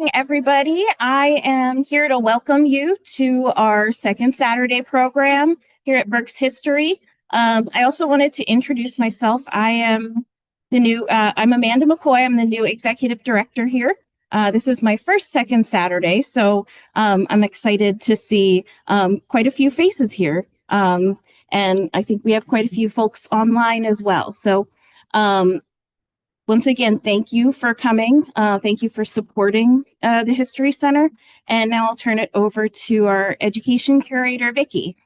morning, everybody. I am here to welcome you to our second Saturday program here at Berks History. I also wanted to introduce myself. I'm Amanda McCoy. I'm the new executive director here. This is my first second Saturday, so I'm excited to see quite a few faces here. And I think we have quite a few folks online as well. So once again, thank you for coming. Thank you for supporting the History Center. And now I'll turn it over to our education curator, Vicki.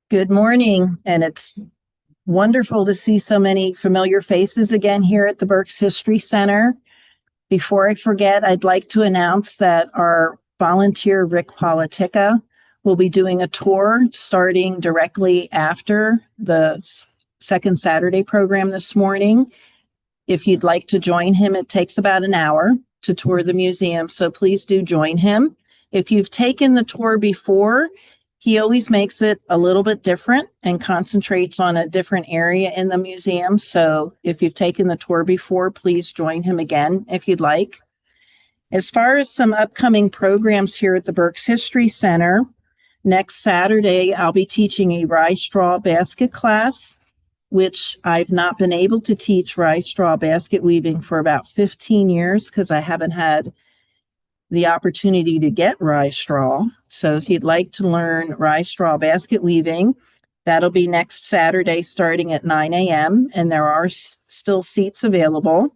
Good morning, and it's wonderful to see so many familiar faces again here at the Berks History Center. Before I forget, I'd like to announce that our volunteer, Rick Politica, will be doing a tour starting directly after the second Saturday program this morning. If you'd like to join him, it takes about an hour to tour the museum, so please do join him. If you've taken the tour before, he always makes it a little bit different and concentrates on a different area in the museum. So if you've taken the tour before, please join him again if you'd like. As far as some upcoming programs here at the Berks History Center, next Saturday, I'll be teaching a rye straw basket class, which I've not been able to teach rye straw basket weaving for about 15 years because I haven't had the opportunity to get rye straw. So if you'd like to learn rye straw basket weaving, that'll be next Saturday starting at 9 a.m. and there are still seats available.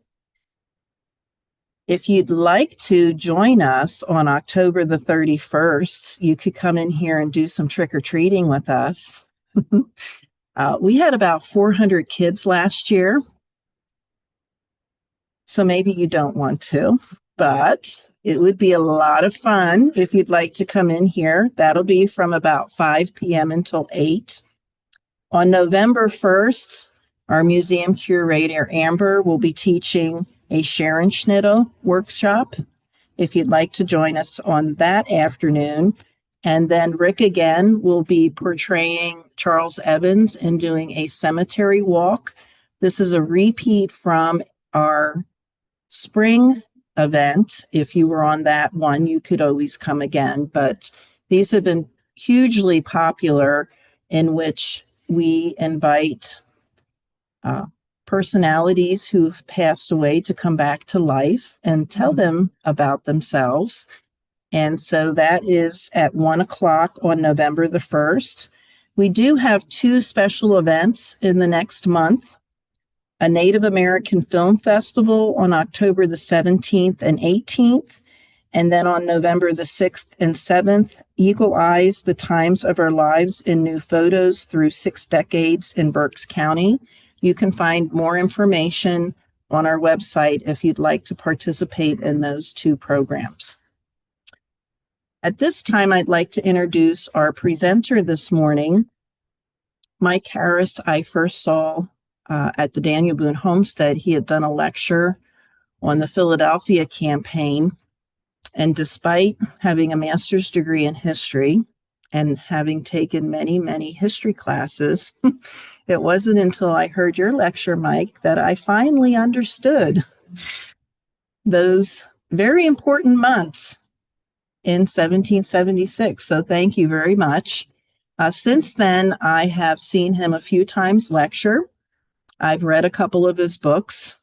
If you'd like to join us on October the 31st, you could come in here and do some trick-or-treating with us. We had about 400 kids last year, so maybe you don't want to, but it would be a lot of fun if you'd like to come in here. That'll be from about 5 p.m. until 8. On November 1st, our museum curator, Amber, will be teaching a Scherenschnittel workshop if you'd like to join us on that afternoon. And then Rick again will be portraying Charles Evans and doing a cemetery walk. This is a repeat from our spring event. If you were on that one, you could always come again. But these have been hugely popular, in which we invite personalities who've passed away to come back to life and tell them about themselves. And so that is at 1:00 on November the 1st. We do have 2 special events in the next month: a Native American Film Festival on October the 17th and 18th. And then on November the 6th and 7th, Eagle Eyes, The Times of Our Lives in New Photos Through 6 Decades in Berks County. You can find more information on our website if you'd like to participate in those 2 programs. At this time, I'd like to introduce our presenter this morning. Mike Harris, I first saw at the Daniel Boone Homestead. He had done a lecture on the Philadelphia campaign. And despite having a master's degree in history and having taken many, many history classes, it wasn't until I heard your lecture, Mike, that I finally understood those very important months in 1776. So thank you very much. Since then, I have seen him a few times lecture. I've read a couple of his books.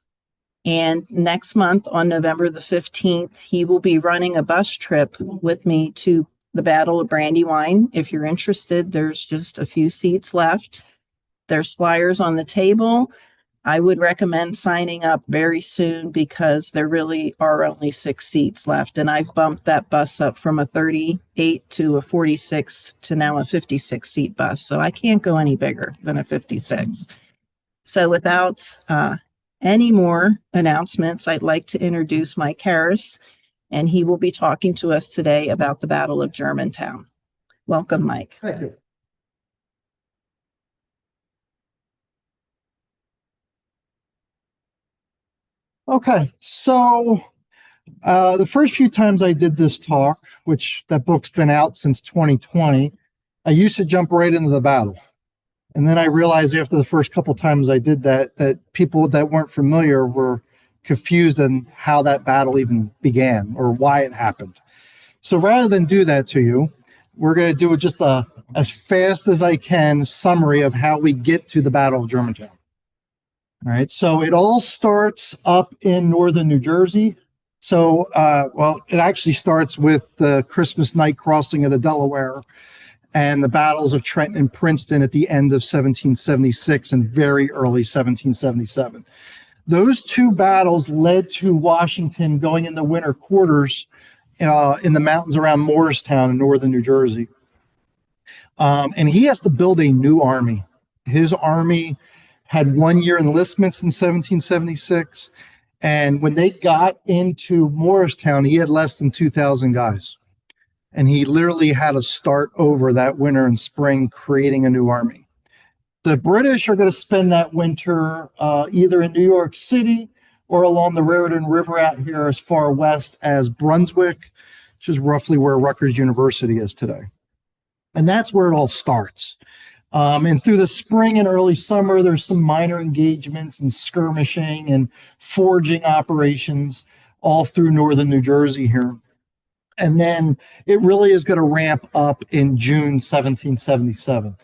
And next month on November the 15th, he will be running a bus trip with me to the Battle of Brandywine. If you're interested, there's just a few seats left. There's flyers on the table. I would recommend signing up very soon because there really are only 6 seats left. And I've bumped that bus up from a 38 to a 46 to now a 56 seat bus. So I can't go any bigger than a 56. So without any more announcements, I'd like to introduce Mike Harris, and he will be talking to us today about the Battle of Germantown. Welcome, Mike. Thank you. Okay, so the first few times I did this talk, which that book's been out since 2020, I used to jump right into the battle. And then I realized after the first couple times I did that, that people that weren't familiar were confused on how that battle even began or why it happened. So rather than do that to you, we're going to do just a as fast as I can summary of how we get to the Battle of Germantown. All right, so it all starts up in northern New Jersey. So, it actually starts with the Christmas night crossing of the Delaware and the battles of Trenton and Princeton at the end of 1776 and very early 1777. Those two battles led to Washington going into winter quarters in the mountains around Morristown in northern New Jersey. And he has to build a new army. His army had 1 year enlistments in 1776. And when they got into Morristown, he had less than 2,000 guys. And he literally had to start over that winter and spring, creating a new army. The British are going to spend that winter either in New York City or along the Raritan River out here as far west as Brunswick, which is roughly where Rutgers University is today. And that's where it all starts. And through the spring and early summer, there's some minor engagements and skirmishing and foraging operations all through northern New Jersey here. And then it really is going to ramp up in June 1777.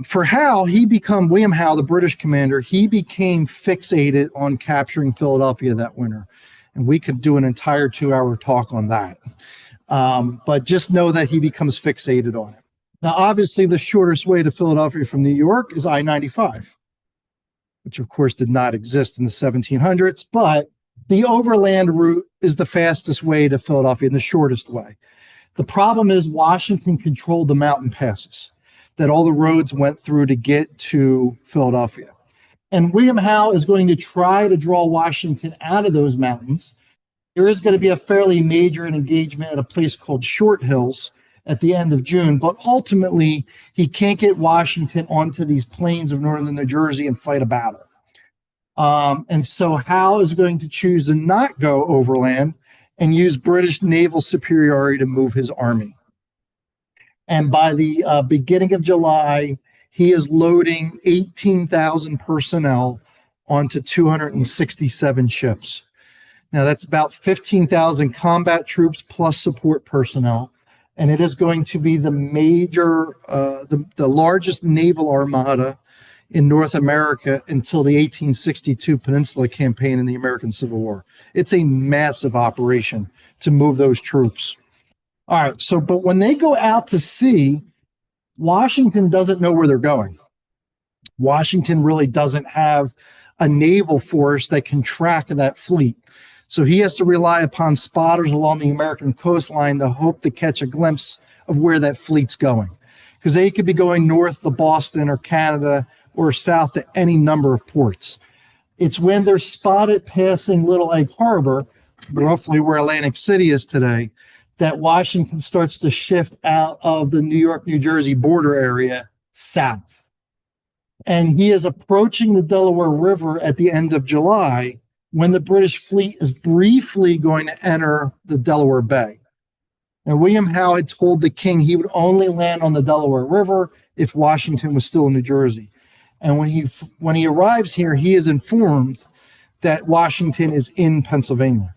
For Howe, William Howe, the British commander, he became fixated on capturing Philadelphia that winter. And we could do an entire 2-hour talk on that. But just know that he becomes fixated on it. Now, obviously, the shortest way to Philadelphia from New York is I-95, which of course did not exist in the 1700s, but the overland route is the fastest way to Philadelphia and the shortest way. The problem is Washington controlled the mountain passes that all the roads went through to get to Philadelphia. And William Howe is going to try to draw Washington out of those mountains. There is going to be a fairly major engagement at a place called Short Hills at the end of June, but ultimately he can't get Washington onto these plains of northern New Jersey and fight a battle. And so Howe is going to choose to not go overland and use British naval superiority to move his army. And by the beginning of July, he is loading 18,000 personnel onto 267 ships. Now, that's about 15,000 combat troops plus support personnel. And it is going to be the largest naval armada in North America until the 1862 Peninsula Campaign in the American Civil War. It's a massive operation to move those troops. All right, but when they go out to sea, Washington doesn't know where they're going. Washington really doesn't have a naval force that can track that fleet. So he has to rely upon spotters along the American coastline to hope to catch a glimpse of where that fleet's going. Because they could be going north to Boston or Canada or south to any number of ports. It's when they're spotted passing Little Egg Harbor, roughly where Atlantic City is today, that Washington starts to shift out of the New York, New Jersey border area south. And he is approaching the Delaware River at the end of July when the British fleet is briefly going to enter the Delaware Bay. And William Howe had told the king he would only land on the Delaware River if Washington was still in New Jersey. And when he arrives here, he is informed that Washington is in Pennsylvania.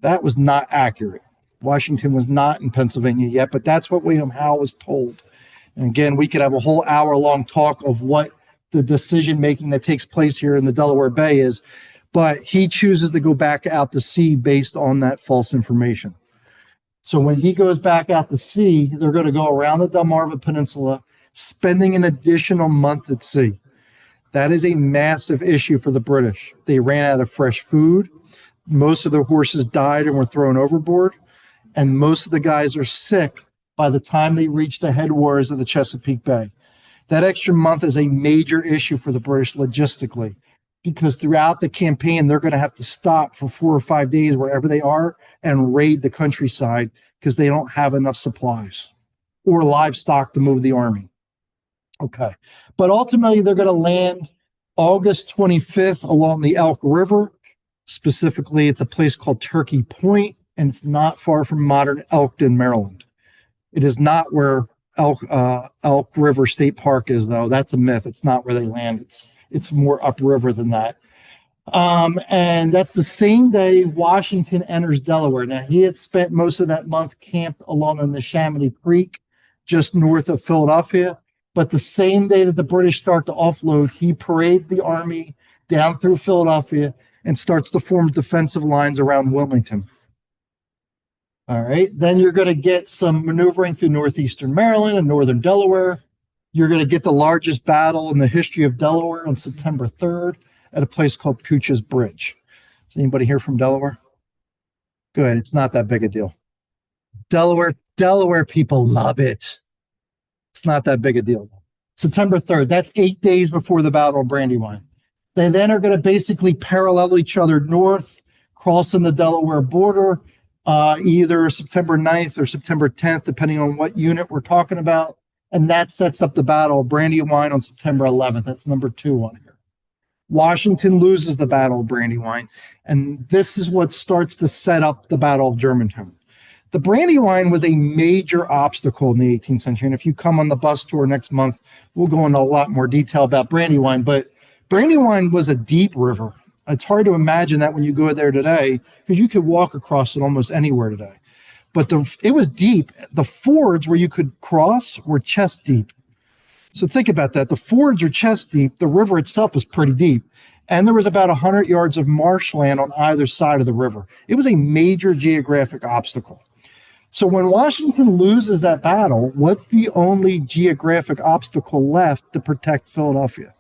That was not accurate. Washington was not in Pennsylvania yet, but that's what William Howe was told. And again, we could have a whole hour-long talk of what the decision-making that takes place here in the Delaware Bay is, but he chooses to go back out to sea based on that false information. So when he goes back out to sea, they're going to go around the Delmarva Peninsula, spending an additional month at sea. That is a massive issue for the British. They ran out of fresh food. Most of their horses died and were thrown overboard. And most of the guys are sick by the time they reach the headwaters of the Chesapeake Bay. That extra month is a major issue for the British logistically, because throughout the campaign, they're going to have to stop for 4 or 5 days wherever they are and raid the countryside because they don't have enough supplies or livestock to move the army. Okay. But ultimately, they're going to land August 25th along the Elk River. Specifically, it's a place called Turkey Point, and it's not far from modern Elkton, Maryland. It is not where Elk River State Park is, though. That's a myth. It's not where they land. It's more upriver than that. And that's the same day Washington enters Delaware. Now, he had spent most of that month camped along the Neshaminy Creek, just north of Philadelphia. But the same day that the British start to offload, he parades the army down through Philadelphia and starts to form defensive lines around Wilmington. All right. Then you're going to get some maneuvering through northeastern Maryland and northern Delaware. You're going to get the largest battle in the history of Delaware on September 3rd at a place called Cooch's Bridge. Is anybody here from Delaware? Good. It's not that big a deal. Delaware people love it. It's not that big a deal. September 3rd, that's 8 days before the Battle of Brandywine. They then are going to basically parallel each other north, crossing the Delaware border, either September 9th or September 10th, depending on what unit we're talking about. And that sets up the Battle of Brandywine on September 11th. That's number 2 on here. Washington loses the Battle of Brandywine, and this is what starts to set up the Battle of Germantown. The Brandywine was a major obstacle in the 18th century, and if you come on the bus tour next month, we'll go into a lot more detail about Brandywine, but Brandywine was a deep river. It's hard to imagine that when you go there today, because you could walk across it almost anywhere today. But it was deep. The fords where you could cross were chest deep. So think about that. The fords are chest deep. The river itself is pretty deep. And there was about 100 yards of marshland on either side of the river. It was a major geographic obstacle. So when Washington loses that battle, what's the only geographic obstacle left to protect Philadelphia?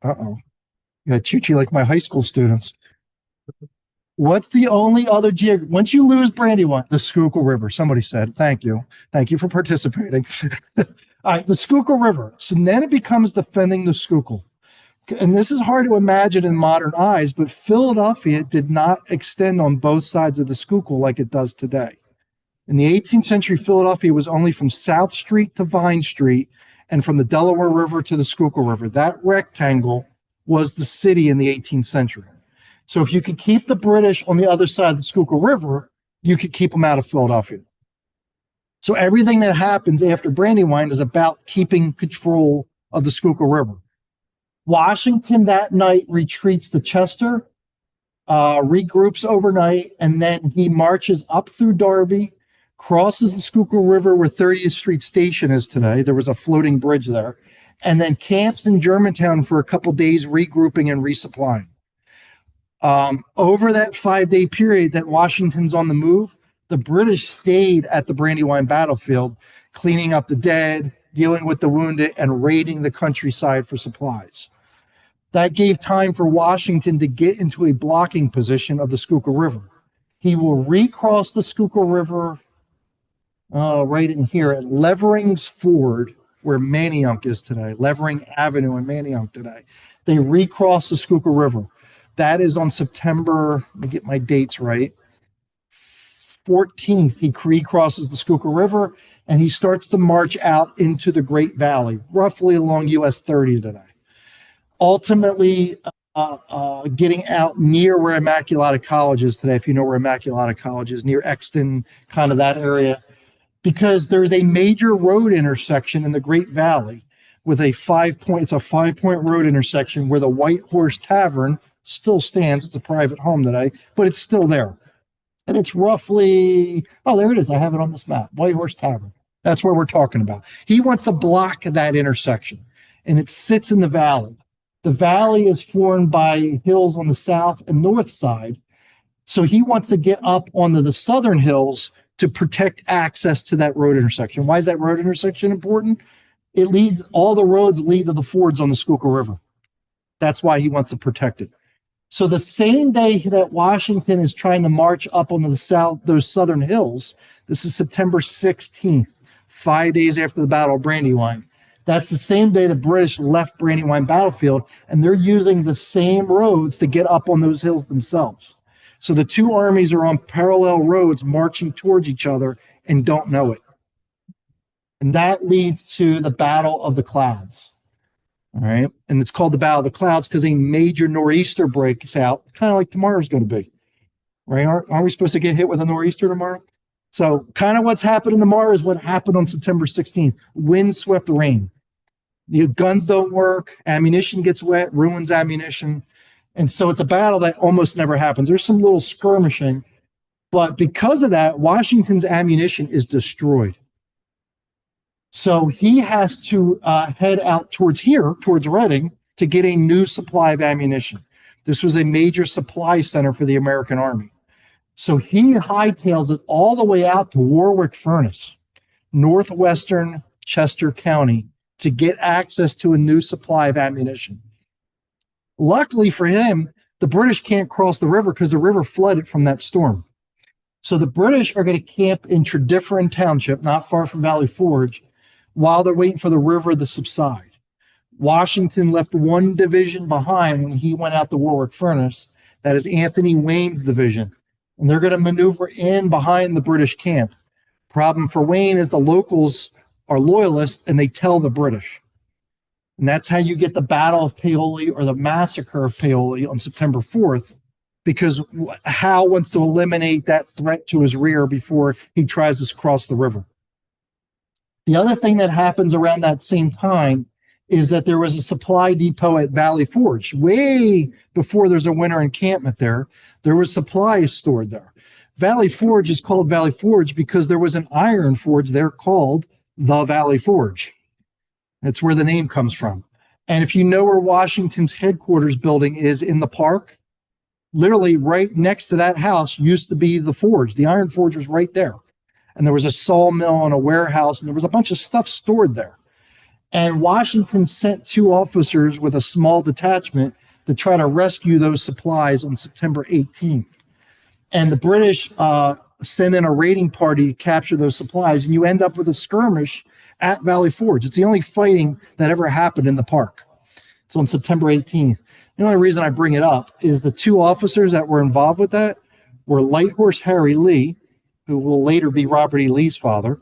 Uh-oh. You got Chuchi like my high school students. What's the only other once you lose Brandywine, the Schuylkill River, somebody said. Thank you. Thank you for participating. All right, the Schuylkill River. So then it becomes defending the Schuylkill. And this is hard to imagine in modern eyes, but Philadelphia did not extend on both sides of the Schuylkill like it does today. In the 18th century, Philadelphia was only from South Street to Vine Street and from the Delaware River to the Schuylkill River. That rectangle was the city in the 18th century. So if you could keep the British on the other side of the Schuylkill River, you could keep them out of Philadelphia. So everything that happens after Brandywine is about keeping control of the Schuylkill River. Washington that night retreats to Chester, regroups overnight, and then he marches up through Darby, crosses the Schuylkill River where 30th Street Station is today. There was a floating bridge there, and then camps in Germantown for a couple days, regrouping and resupplying. Over that 5-day period that Washington's on the move, the British stayed at the Brandywine battlefield, cleaning up the dead, dealing with the wounded, and raiding the countryside for supplies. That gave time for Washington to get into a blocking position of the Schuylkill River. He will recross the Schuylkill River right in here at Levering's Ford, where Manayunk is today, Levering Avenue in Manayunk today. They recross the Schuylkill River. That is on September, let me get my dates right, 14th. He recrosses the Schuylkill River, and he starts to march out into the Great Valley, roughly along US 30 today. Ultimately, getting out near where Immaculata College is today, if you know where Immaculata College is, near Exton, kind of that area, because there's a major road intersection in the Great Valley with it's a 5-point road intersection where the White Horse Tavern still stands. It's a private home today, but it's still there. And it's roughly, there it is. I have it on this map, White Horse Tavern. That's where we're talking about. He wants to block that intersection, and it sits in the valley. The valley is formed by hills on the south and north side. So he wants to get up onto the southern hills to protect access to that road intersection. Why is that road intersection important? All the roads lead to the fords on the Schuylkill River. That's why he wants to protect it. So the same day that Washington is trying to march up onto those southern hills, this is September 16th, 5 days after the Battle of Brandywine. That's the same day the British left Brandywine battlefield, and they're using the same roads to get up on those hills themselves. So the two armies are on parallel roads marching towards each other and don't know it. And that leads to the Battle of the Clouds. All right. And it's called the Battle of the Clouds because a major nor'easter breaks out, kind of like tomorrow's going to be. Right? Aren't we supposed to get hit with a nor'easter tomorrow? So kind of what's happening tomorrow is what happened on September 16th. Wind swept rain. The guns don't work, ammunition gets wet, ruins ammunition. And so it's a battle that almost never happens. There's some little skirmishing, but because of that, Washington's ammunition is destroyed. So he has to head out towards here, towards Reading, to get a new supply of ammunition. This was a major supply center for the American Army. So he hightails it all the way out to Warwick Furnace, northwestern Chester County, to get access to a new supply of ammunition. Luckily for him, the British can't cross the river because the river flooded from that storm. So the British are going to camp in Tredyffrin Township, not far from Valley Forge, while they're waiting for the river to subside. Washington left one division behind when he went out to Warwick Furnace. That is Anthony Wayne's division. And they're going to maneuver in behind the British camp. Problem for Wayne is the locals are loyalists and they tell the British. And that's how you get the Battle of Paoli, or the massacre of Paoli, on September 4th, because Howe wants to eliminate that threat to his rear before he tries to cross the river. The other thing that happens around that same time is that there was a supply depot at Valley Forge. Way before there's a winter encampment there, there was supplies stored there. Valley Forge is called Valley Forge because there was an iron forge there called the Valley Forge. That's where the name comes from. And if you know where Washington's headquarters building is in the park, literally right next to that house used to be the forge. The iron forge was right there. And there was a sawmill and a warehouse, and there was a bunch of stuff stored there. And Washington sent 2 officers with a small detachment to try to rescue those supplies on September 18th. And the British sent in a raiding party to capture those supplies, and you end up with a skirmish at Valley Forge. It's the only fighting that ever happened in the park. It's on September 18th. The only reason I bring it up is the 2 officers that were involved with that were Light Horse Harry Lee, who will later be Robert E. Lee's father,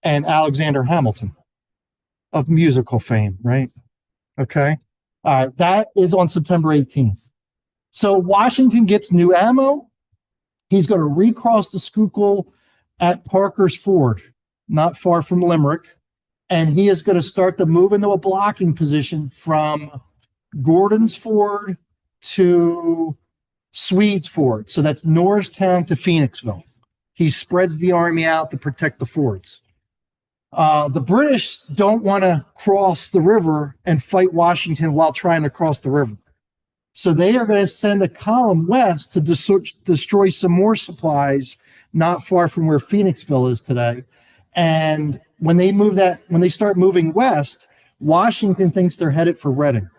and Alexander Hamilton of musical fame, right? Okay. All right. That is on September 18th. So Washington gets new ammo. He's going to recross the Schuylkill at Parker's Ford, not far from Limerick. And he is going to start to move into a blocking position from Gordon's Ford to Swedes Ford. So that's Norristown to Phoenixville. He spreads the army out to protect the fords. The British don't want to cross the river and fight Washington while trying to cross the river. So they are going to send a column west to destroy some more supplies not far from where Phoenixville is today. And when they start moving west, Washington thinks they're headed for Reading.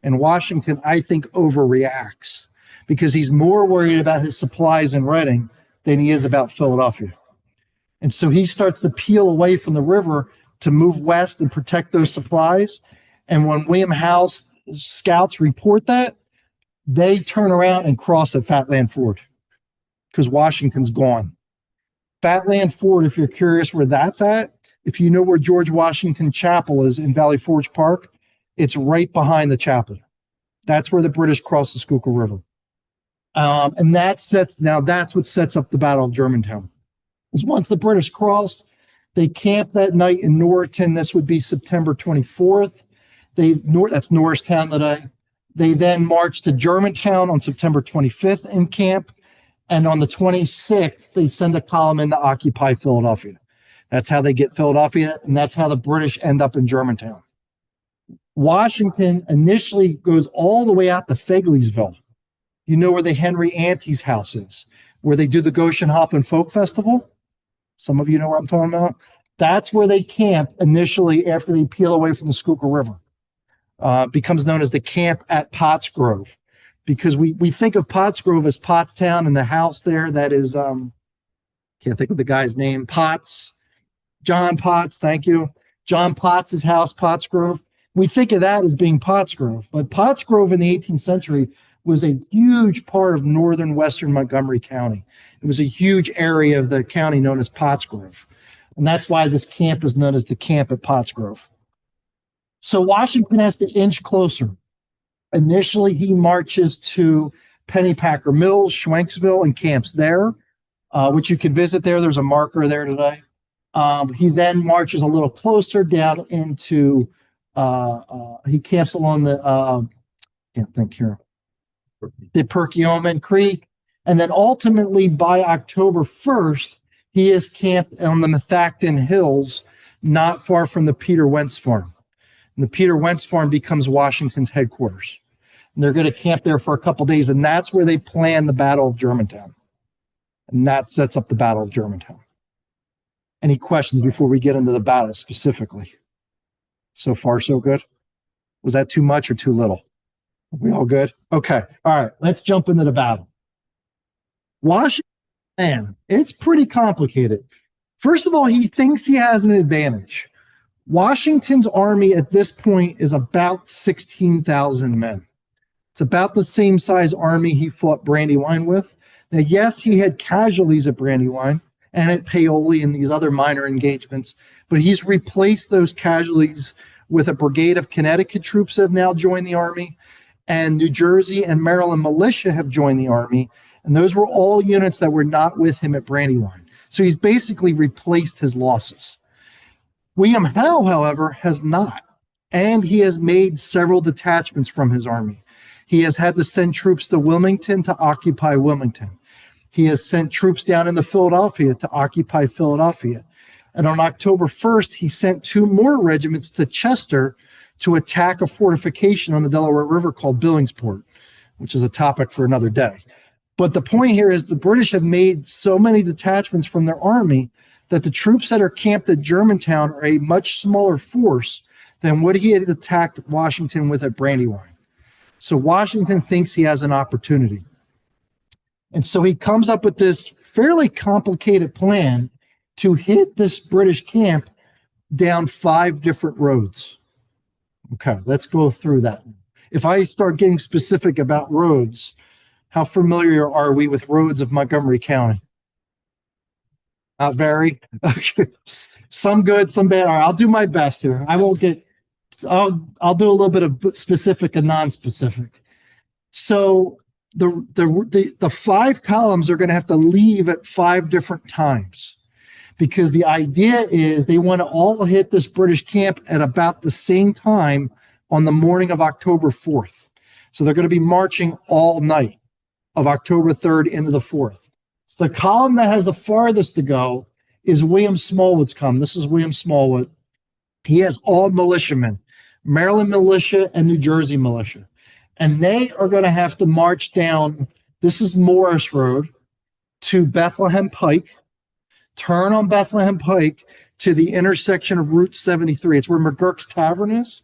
And Washington, I think, overreacts because he's more worried about his supplies in Reading than he is about Philadelphia. And so he starts to peel away from the river to move west and protect those supplies. And when William Howe's scouts report that, they turn around and cross at Fatland Ford because Washington's gone. Fatland Ford, if you're curious where that's at, if you know where George Washington Chapel is in Valley Forge Park, it's right behind the chapel. That's where the British crossed the Schuylkill River. And that's what sets up the Battle of Germantown. Is once the British crossed, they camped that night in Norriton. This would be September 24th. That's Norristown today. They then marched to Germantown on September 25th in camp. And on the 26th, they send a column in to occupy Philadelphia. That's how they get Philadelphia, and that's how the British end up in Germantown. Washington initially goes all the way out to Fegleysville. You know where the Henry Auntie's house is, where they do the Goshen Hop and Folk Festival? Some of you know what I'm talking about. That's where they camp initially after they peel away from the Schuylkill River. Becomes known as the camp at Pottsgrove, because we think of Pottsgrove as Pottstown and the house there that is, can't think of the guy's name, John Potts, thank you. John Potts' house, Pottsgrove. We think of that as being Pottsgrove, but Pottsgrove in the 18th century was a huge part of northern western Montgomery County. It was a huge area of the county known as Pottsgrove. And that's why this camp is known as the camp at Pottsgrove. So Washington has to inch closer. Initially, he marches to Pennypacker Mills, Schwenksville, and camps there, which you can visit there. There's a marker there today. He then marches a little closer down into he camps along the, can't think here, the Perkiomen Creek. And then ultimately by October 1st, he is camped on the Methacton Hills, not far from the Peter Wentz Farm. And the Peter Wentz Farm becomes Washington's headquarters. And they're going to camp there for a couple days. And that's where they plan the Battle of Germantown. And that sets up the Battle of Germantown. Any questions before we get into the battle specifically? So far, so good? Was that too much or too little? Are we all good? Okay. All right. Let's jump into the battle. Washington, man, it's pretty complicated. First of all, he thinks he has an advantage. Washington's army at this point is about 16,000 men. It's about the same size army he fought Brandywine with. Now, yes, he had casualties at Brandywine and at Paoli and these other minor engagements, but he's replaced those casualties with a brigade of Connecticut troops that have now joined the army, and New Jersey and Maryland militia have joined the army, and those were all units that were not with him at Brandywine. So he's basically replaced his losses. William Howe, however, has not, and he has made several detachments from his army. He has had to send troops to Wilmington to occupy Wilmington. He has sent troops down into Philadelphia to occupy Philadelphia. And on October 1st, he sent 2 more regiments to Chester to attack a fortification on the Delaware River called Billingsport, which is a topic for another day. But the point here is the British have made so many detachments from their army that the troops that are camped at Germantown are a much smaller force than what he had attacked Washington with at Brandywine. So Washington thinks he has an opportunity. And so he comes up with this fairly complicated plan to hit this British camp down 5 different roads. Okay, let's go through that. If I start getting specific about roads, how familiar are we with roads of Montgomery County? Not very. Okay. Some good, some bad. All right, I'll do my best here. I'll do a little bit of specific and non-specific. So the 5 columns are going to have to leave at 5 different times, because the idea is they want to all hit this British camp at about the same time on the morning of October 4th. So they're going to be marching all night of October 3rd into the 4th. The column that has the farthest to go is William Smallwood's column. This is William Smallwood. He has all militiamen, Maryland militia and New Jersey militia. And they are going to have to march down, this is Morris Road, to Bethlehem Pike, turn on Bethlehem Pike to the intersection of Route 73. It's where McGurk's Tavern is.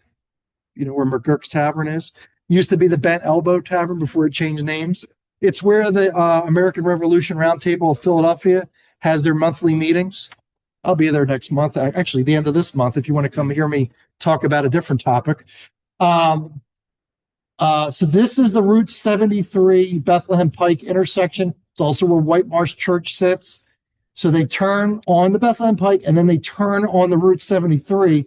You know where McGurk's Tavern is? Used to be the Bent Elbow Tavern before it changed names. It's where the American Revolution Roundtable of Philadelphia has their monthly meetings. I'll be there next month, actually the end of this month, if you want to come hear me talk about a different topic. So this is the Route 73 Bethlehem Pike intersection. It's also where White Marsh Church sits. So they turn on the Bethlehem Pike and then they turn on the Route 73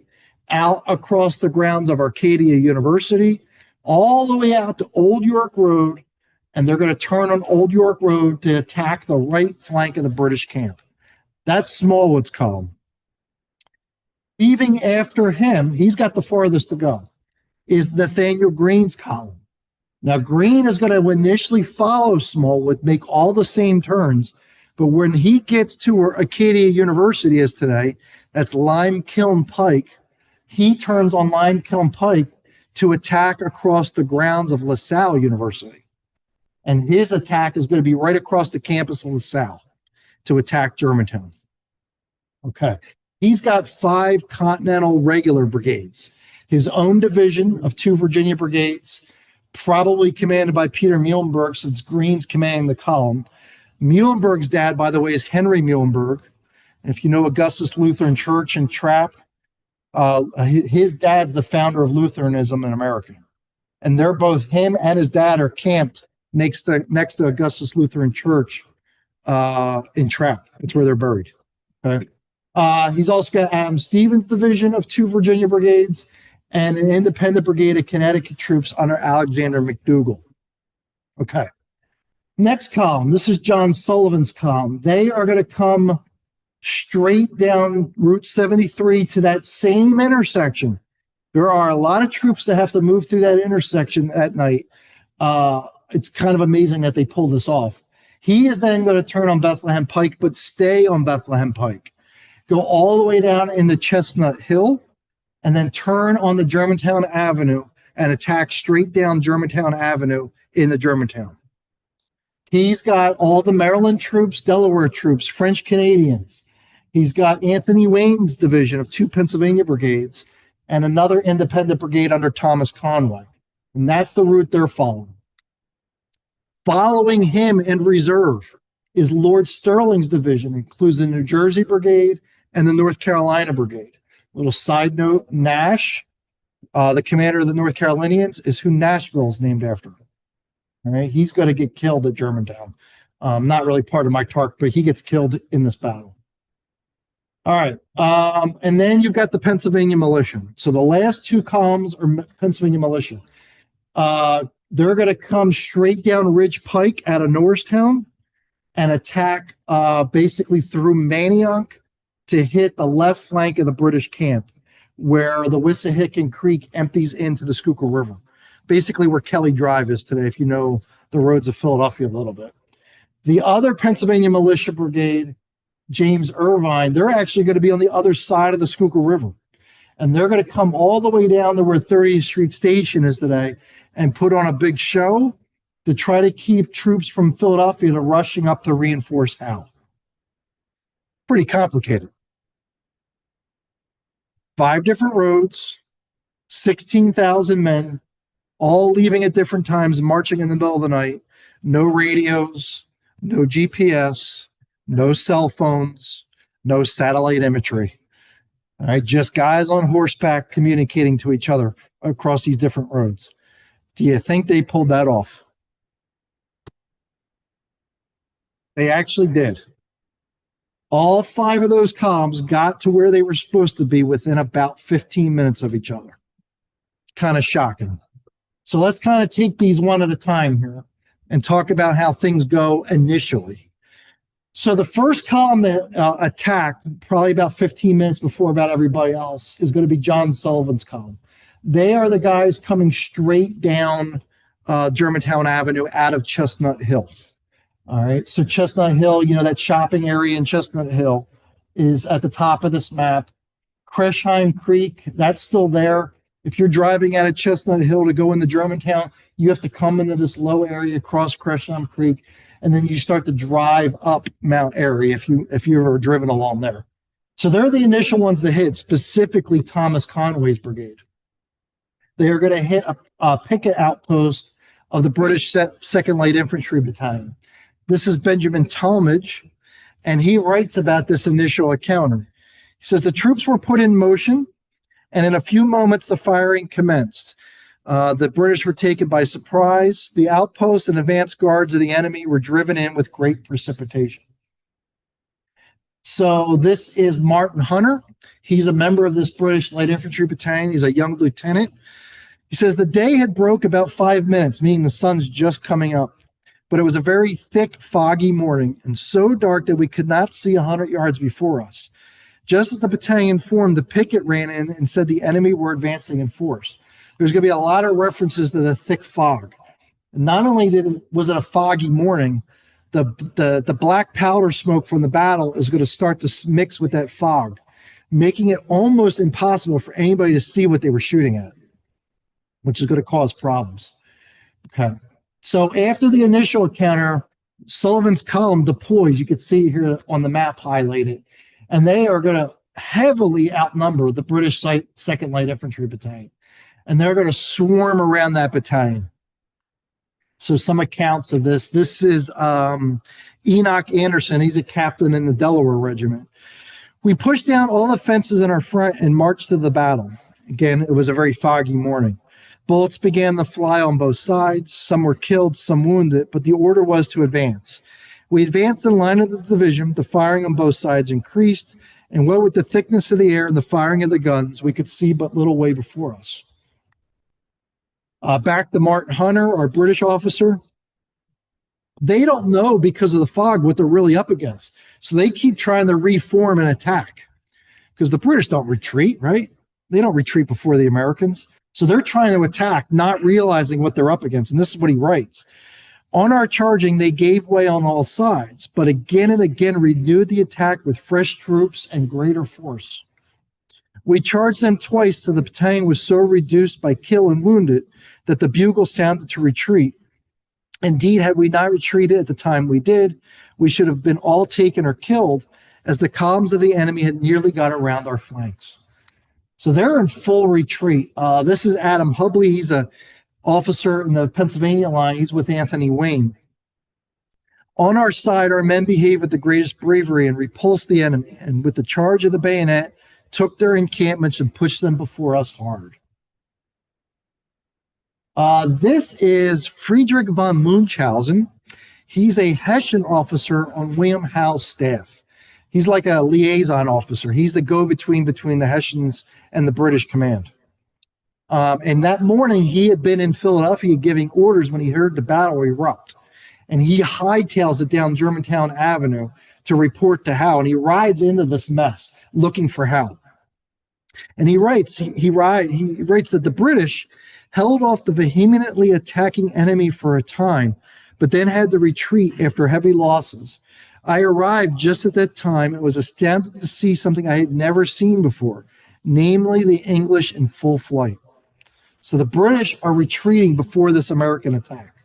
out across the grounds of Arcadia University, all the way out to Old York Road. And they're going to turn on Old York Road to attack the right flank of the British camp. That's Smallwood's column. Leaving after him, he's got the farthest to go, is Nathaniel Greene's column. Now, Greene is going to initially follow Smallwood, make all the same turns, but when he gets to where Acadia University is today, that's Lime Kiln Pike, he turns on Lime Kiln Pike to attack across the grounds of LaSalle University. And his attack is going to be right across the campus of LaSalle to attack Germantown. Okay. He's got 5 Continental regular brigades, his own division of 2 Virginia brigades, probably commanded by Peter Muhlenberg, since Greene's commanding the column. Muhlenberg's dad, by the way, is Henry Muhlenberg. And if you know Augustus Lutheran Church and Trapp, his dad's the founder of Lutheranism in America. And they're both, him and his dad are camped next to Augustus Lutheran Church in Trapp. It's where they're buried. Okay. He's also got Adam Stevens' division of 2 Virginia brigades and an independent brigade of Connecticut troops under Alexander McDougall. Okay. Next column. This is John Sullivan's column. They are going to come straight down Route 73 to that same intersection There are a lot of troops that have to move through that intersection at night. It's kind of amazing that they pull this off. He is then going to turn on Bethlehem Pike, but stay on Bethlehem Pike. Go all the way down into Chestnut Hill, and then turn on the Germantown Avenue and attack straight down Germantown Avenue into Germantown. He's got all the Maryland troops, Delaware troops, French Canadians. He's got Anthony Wayne's division of 2 Pennsylvania brigades and another independent brigade under Thomas Conway. And that's the route they're following. Following him in reserve is Lord Sterling's division, includes the New Jersey Brigade and the North Carolina Brigade. Little side note, Nash, the commander of the North Carolinians, is who Nashville is named after. All right, he's going to get killed at Germantown. Not really part of my talk, but he gets killed in this battle. All right, and then you've got the Pennsylvania militia. So the last 2 columns are Pennsylvania militia. They're going to come straight down Ridge Pike out of Norristown and attack basically through Manioc to hit the left flank of the British camp, where the Wissahickon Creek empties into the Schuylkill River. Basically where Kelly Drive is today, if you know the roads of Philadelphia a little bit. The other Pennsylvania Militia Brigade, James Irvine, they're actually going to be on the other side of the Schuylkill River. And they're going to come all the way down to where 30th Street Station is today and put on a big show to try to keep troops from Philadelphia to rushing up to reinforce Howe. Pretty complicated. 5 different roads, 16,000 men, all leaving at different times, marching in the middle of the night. No radios, no GPS, no cell phones, no satellite imagery. All right, just guys on horseback communicating to each other across these different roads. Do you think they pulled that off? They actually did. All 5 of those columns got to where they were supposed to be within about 15 minutes of each other. Kind of shocking. So let's kind of take these one at a time here and talk about how things go initially. So the first column that attacked, probably about 15 minutes before about everybody else, is going to be John Sullivan's column. They are the guys coming straight down Germantown Avenue out of Chestnut Hill. All right, so Chestnut Hill, you know, that shopping area in Chestnut Hill is at the top of this map. Cresheim Creek, that's still there. If you're driving out of Chestnut Hill to go into Germantown, you have to come into this low area, cross Cresheim Creek, and then you start to drive up Mount Airy if you've ever driven along there. So they're the initial ones to hit, specifically Thomas Conway's brigade. They are going to hit a picket outpost of the British 2nd Light Infantry Battalion. This is Benjamin Talmadge, and he writes about this initial encounter. He says, the troops were put in motion, and in a few moments, the firing commenced. The British were taken by surprise. The outposts and advance guards of the enemy were driven in with great precipitation. So this is Martin Hunter. He's a member of this British Light Infantry Battalion. He's a young lieutenant. He says the day had broke about 5 minutes, meaning the sun's just coming up. But it was a very thick, foggy morning and so dark that we could not see 100 yards before us. Just as the battalion formed, the picket ran in and said the enemy were advancing in force. There's going to be a lot of references to the thick fog. And not only was it a foggy morning, the black powder smoke from the battle is going to start to mix with that fog, making it almost impossible for anybody to see what they were shooting at, which is going to cause problems. Okay. So after the initial encounter, Sullivan's column deploys. You can see here on the map highlighted, and they are going to heavily outnumber the British 2nd Light Infantry Battalion, and they're going to swarm around that battalion. So some accounts of this. This is Enoch Anderson. He's a captain in the Delaware Regiment. We pushed down all the fences in our front and marched to the battle. Again, it was a very foggy morning. Bullets began to fly on both sides. Some were killed, some wounded, but the order was to advance. We advanced in line of the division. The firing on both sides increased, and what with the thickness of the air and the firing of the guns, we could see but little way before us. Back to Martin Hunter, our British officer. They don't know because of the fog what they're really up against. So they keep trying to reform and attack because the British don't retreat, right? They don't retreat before the Americans. So they're trying to attack, not realizing what they're up against. And this is what he writes. On our charging, they gave way on all sides, but again and again renewed the attack with fresh troops and greater force. We charged them twice till the battalion was so reduced by kill and wounded that the bugle sounded to retreat. Indeed, had we not retreated at the time we did, we should have been all taken or killed, as the columns of the enemy had nearly got around our flanks. So they're in full retreat. This is Adam Hubley. He's a officer in the Pennsylvania line. He's with Anthony Wayne. On our side, our men behaved with the greatest bravery and repulsed the enemy, and with the charge of the bayonet, took their encampments and pushed them before us hard. This is Friedrich von Munchausen. He's a Hessian officer on William Howe's staff. He's like a liaison officer. He's the go-between between the Hessians and the British command. And that morning, he had been in Philadelphia giving orders when he heard the battle erupt. And he hightails it down Germantown Avenue to report to Howe. And he rides into this mess looking for Howe. And he writes that the British held off the vehemently attacking enemy for a time, but then had to retreat after heavy losses. I arrived just at that time and was astounded to see something I had never seen before, namely the English in full flight. So the British are retreating before this American attack.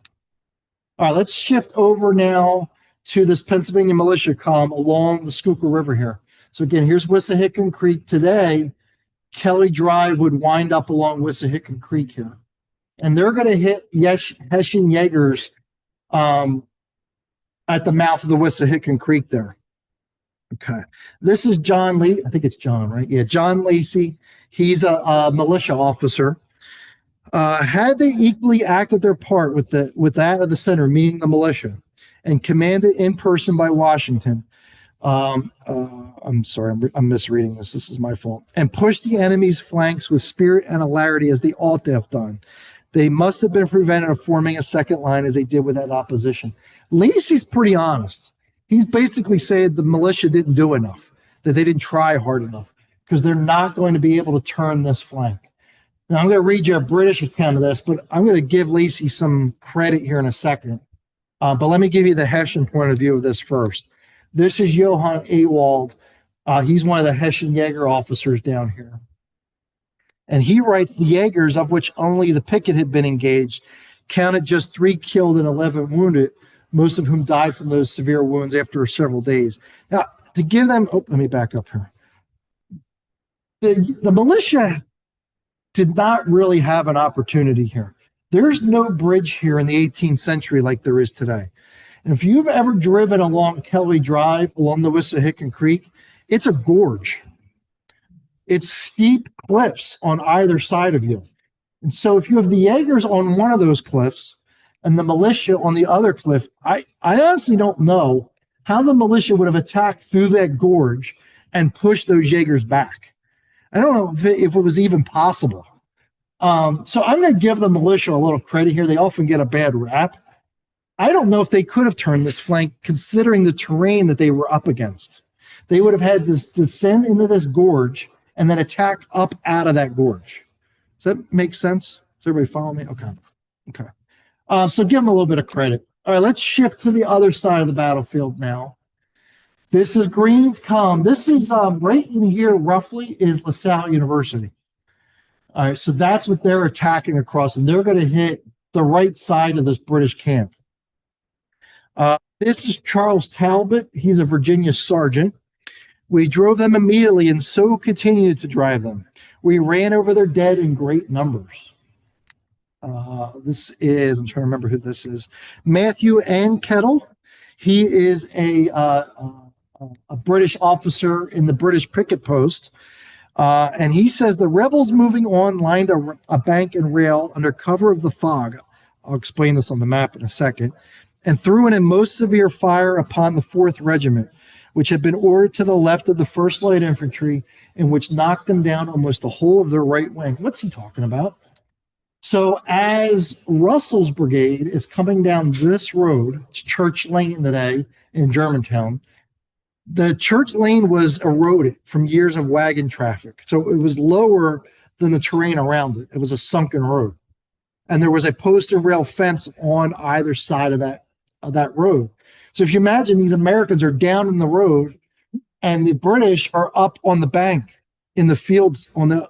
All right, let's shift over now to this Pennsylvania militia column along the Schuylkill River here. So again, here's Wissahickon Creek. Today, Kelly Drive would wind up along Wissahickon Creek here. And they're going to hit Hessian Jaegers at the mouth of the Wissahickon Creek there. Okay. This is John Lee. I think it's John, right? Yeah, John Lacey. He's a militia officer. Had they equally acted their part with that of the center, meaning the militia, and commanded in person by Washington, I'm sorry, I'm misreading this. This is my fault. And pushed the enemy's flanks with spirit and hilarity as they ought to have done, they must have been prevented of forming a second line as they did with that opposition. Lacey's pretty honest. He's basically saying the militia didn't do enough, that they didn't try hard enough, because they're not going to be able to turn this flank. Now, I'm going to read you a British account of this, but I'm going to give Lacey some credit here in a second. But let me give you the Hessian point of view of this first. This is Johann Ewald. He's one of the Hessian Jaeger officers down here. And he writes the Jaegers, of which only the picket had been engaged, counted just 3 killed and 11 wounded, most of whom died from those severe wounds after several days. Now, to give them, let me back up here. The militia did not really have an opportunity here. There's no bridge here in the 18th century like there is today. And if you've ever driven along Kelly Drive, along the Wissahickon Creek, it's a gorge. It's steep cliffs on either side of you. And so if you have the Jaegers on one of those cliffs and the militia on the other cliff, I honestly don't know how the militia would have attacked through that gorge and pushed those Jaegers back. I don't know if it was even possible. So I'm going to give the militia a little credit here. They often get a bad rap. I don't know if they could have turned this flank considering the terrain that they were up against. They would have had to descend into this gorge and then attack up out of that gorge. Does that make sense? Does everybody follow me? Okay. So give them a little bit of credit. All right, let's shift to the other side of the battlefield now. This is Green's column. This is right in here roughly is LaSalle University. All right, so that's what they're attacking across, and they're going to hit the right side of this British camp. This is Charles Talbot. He's a Virginia sergeant. We drove them immediately and so continued to drive them. We ran over their dead in great numbers. This is, I'm trying to remember who this is, Matthew Ankettle. He is a British officer in the British picket post. And he says the rebels moving on lined a bank and rail under cover of the fog. I'll explain this on the map in a second. And threw in a most severe fire upon the 4th Regiment, which had been ordered to the left of the 1st Light Infantry, and which knocked them down almost the whole of their right wing. What's he talking about? So as Russell's brigade is coming down this road, it's Church Lane today in Germantown, the Church Lane was eroded from years of wagon traffic. So it was lower than the terrain around it. It was a sunken road. And there was a post and rail fence on either side of that road. So if you imagine these Americans are down in the road and the British are up on the bank in the fields on the,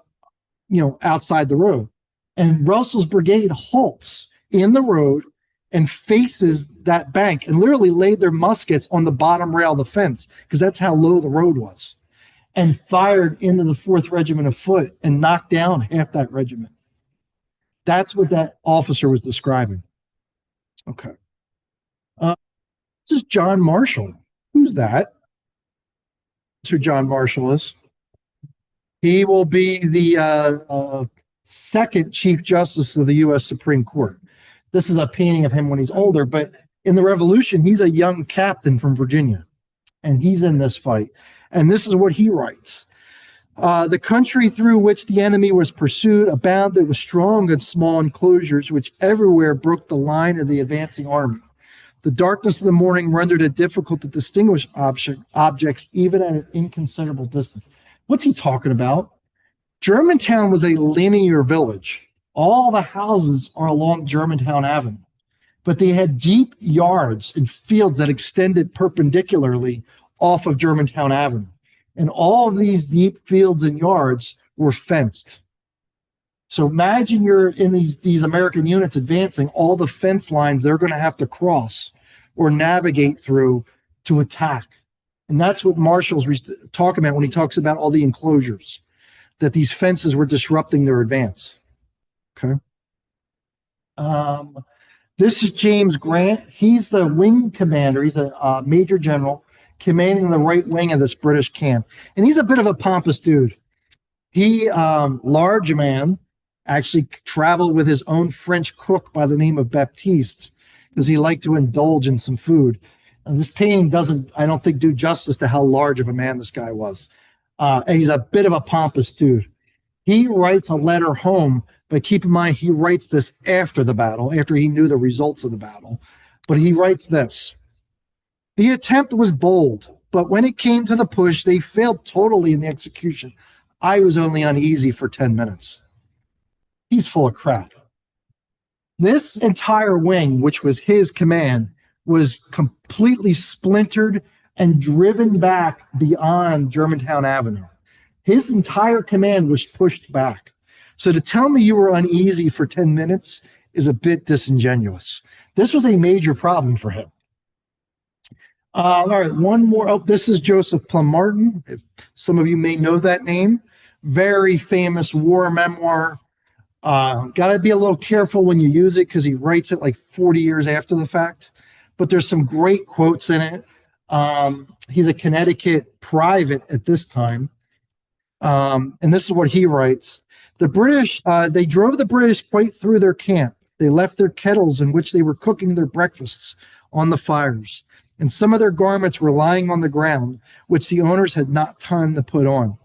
outside the road. And Russell's brigade halts in the road and faces that bank and literally laid their muskets on the bottom rail of the fence because that's how low the road was, and fired into the 4th Regiment of Foot and knocked down half that regiment. That's what that officer was describing. Okay. This is John Marshall. Who's that? That's who John Marshall is. He will be the second Chief Justice of the U.S. Supreme Court. This is a painting of him when he's older, but in the Revolution, he's a young captain from Virginia, and he's in this fight. And this is what he writes. The country through which the enemy was pursued abounded with strong and small enclosures, which everywhere broke the line of the advancing army. The darkness of the morning rendered it difficult to distinguish objects even at an inconsiderable distance. What's he talking about? Germantown was a linear village. All the houses are along Germantown Avenue, but they had deep yards and fields that extended perpendicularly off of Germantown Avenue. And all of these deep fields and yards were fenced. So imagine you're in these American units advancing, all the fence lines they're going to have to cross or navigate through to attack. And that's what Marshall's talking about when he talks about all the enclosures, that these fences were disrupting their advance. Okay. This is James Grant. He's the wing commander. He's a major general commanding the right wing of this British camp. And he's a bit of a pompous dude. He, large man, actually traveled with his own French cook by the name of Baptiste because he liked to indulge in some food. And this painting doesn't, I don't think, do justice to how large of a man this guy was. And he's a bit of a pompous dude. He writes a letter home, but keep in mind, he writes this after the battle, after he knew the results of the battle. But he writes this. The attempt was bold, but when it came to the push, they failed totally in the execution. I was only uneasy for 10 minutes. He's full of crap. This entire wing, which was his command, was completely splintered and driven back beyond Germantown Avenue. His entire command was pushed back. So to tell me you were uneasy for 10 minutes is a bit disingenuous. This was a major problem for him. All right, one more. Oh, this is Joseph Plum Martin. Some of you may know that name. Very famous war memoir. Got to be a little careful when you use it because he writes it like 40 years after the fact. But there's some great quotes in it. He's a Connecticut private at this time. And this is what he writes. The British, they drove the British quite through their camp. They left their kettles in which they were cooking their breakfasts on the fires. And some of their garments were lying on the ground, which the owners had not time to put on.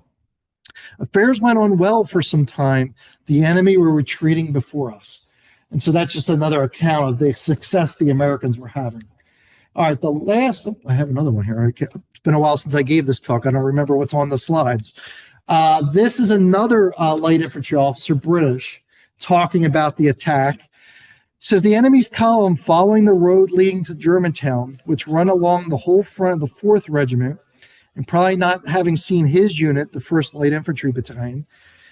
Affairs went on well for some time. The enemy were retreating before us. And so that's just another account of the success the Americans were having. All right, the last, I have another one here. It's been a while since I gave this talk. I don't remember what's on the slides. This is another light infantry officer, British, talking about the attack. It says the enemy's column following the road leading to Germantown, which run along the whole front of the 4th Regiment, and probably not having seen his unit, the 1st Light Infantry Battalion.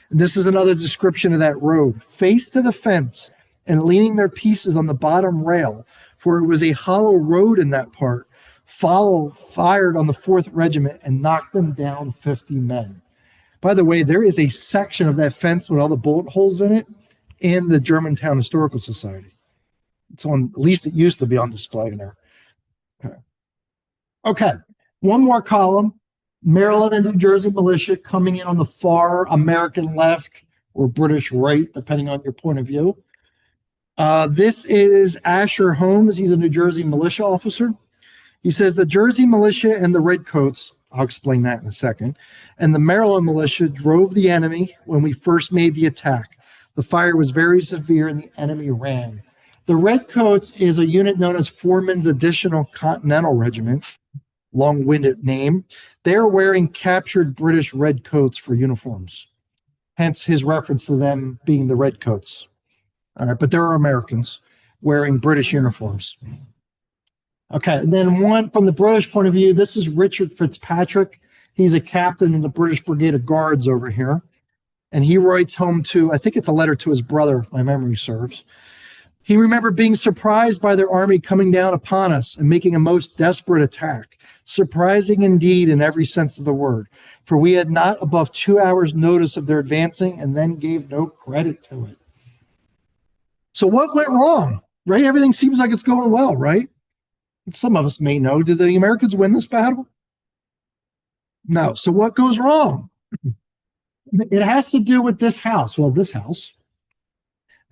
And this is another description of that road. Face to the fence and leaning their pieces on the bottom rail, for it was a hollow road in that part, fired on the 4th Regiment and knocked them down 50 men. By the way, there is a section of that fence with all the bullet holes in it in the Germantown Historical Society. It's on, at least it used to be on display in there. Okay. One more column. Maryland and New Jersey militia coming in on the far American left or British right, depending on your point of view. This is Asher Holmes. He's a New Jersey militia officer. He says the Jersey militia and the Redcoats, I'll explain that in a second, and the Maryland militia drove the enemy when we first made the attack. The fire was very severe and the enemy ran. The Redcoats is a unit known as Foreman's Additional Continental Regiment, long-winded name. They're wearing captured British Redcoats for uniforms. hence his reference to them being the redcoats. All right, but there are Americans wearing British uniforms. Okay, and then one from the British point of view, this is Richard Fitzpatrick. He's a captain in the British Brigade of Guards over here. And he writes home to, I think it's a letter to his brother, if my memory serves. He remembered being surprised by their army coming down upon us and making a most desperate attack. Surprising indeed in every sense of the word, for we had not above 2 hours' notice of their advancing and then gave no credit to it. So what went wrong, right? Everything seems like it's going well, right? Some of us may know, did the Americans win this battle? No. So what goes wrong? It has to do with this house. Well, this house,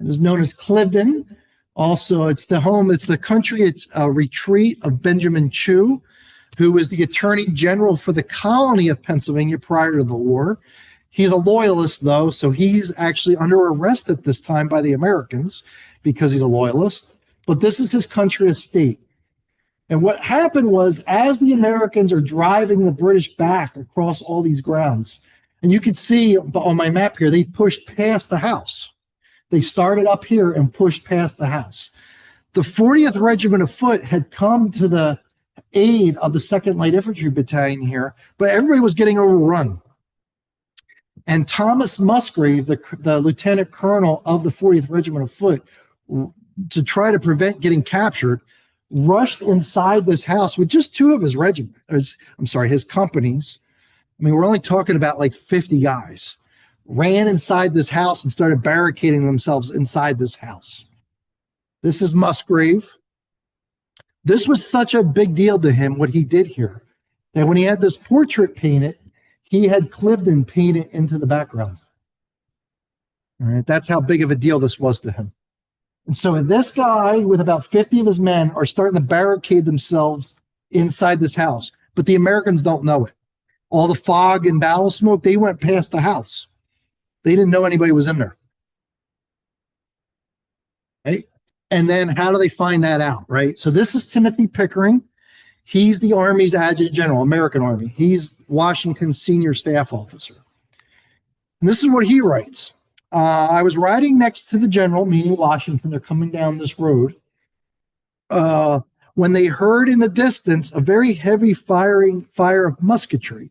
it is known as Cliveden. Also, it's the country retreat of Benjamin Chew, who was the Attorney General for the colony of Pennsylvania prior to the war. He's a loyalist, though, so he's actually under arrest at this time by the Americans because he's a loyalist. But this is his country estate. And what happened was, as the Americans are driving the British back across all these grounds, and you can see on my map here, they pushed past the house. They started up here and pushed past the house. The 40th Regiment of Foot had come to the aid of the 2nd Light Infantry Battalion here, but everybody was getting overrun. And Thomas Musgrave, the lieutenant colonel of the 40th Regiment of Foot, to try to prevent getting captured, rushed inside this house with just 2 of his his companies. I mean, we're only talking about like 50 guys. Ran inside this house and started barricading themselves inside this house. This is Musgrave. This was such a big deal to him, what he did here, that when he had this portrait painted, he had Cliveden painted into the background. All right, that's how big of a deal this was to him. And so this guy with about 50 of his men are starting to barricade themselves inside this house, but the Americans don't know it. All the fog and battle smoke, they went past the house. They didn't know anybody was in there. Right? And then how do they find that out, right? So this is Timothy Pickering. He's the Army's Adjutant General, American Army. He's Washington's senior staff officer. And this is what he writes. I was riding next to the general, meaning Washington. They're coming down this road. When they heard in the distance a very heavy fire of musketry.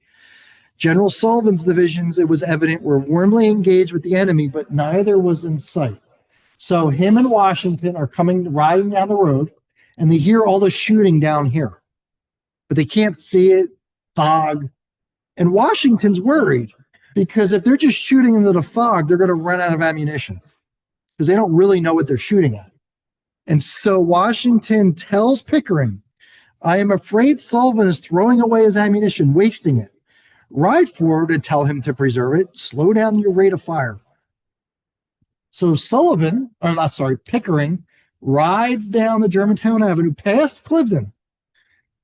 General Sullivan's divisions, it was evident, were warmly engaged with the enemy, but neither was in sight. So him and Washington are riding down the road, and they hear all the shooting down here. But they can't see it, fog. And Washington's worried, because if they're just shooting into the fog, they're going to run out of ammunition, because they don't really know what they're shooting at. And so Washington tells Pickering, I am afraid Sullivan is throwing away his ammunition, wasting it. Ride forward and tell him to preserve it. Slow down your rate of fire. So Pickering rides down the Germantown Avenue past Cliveden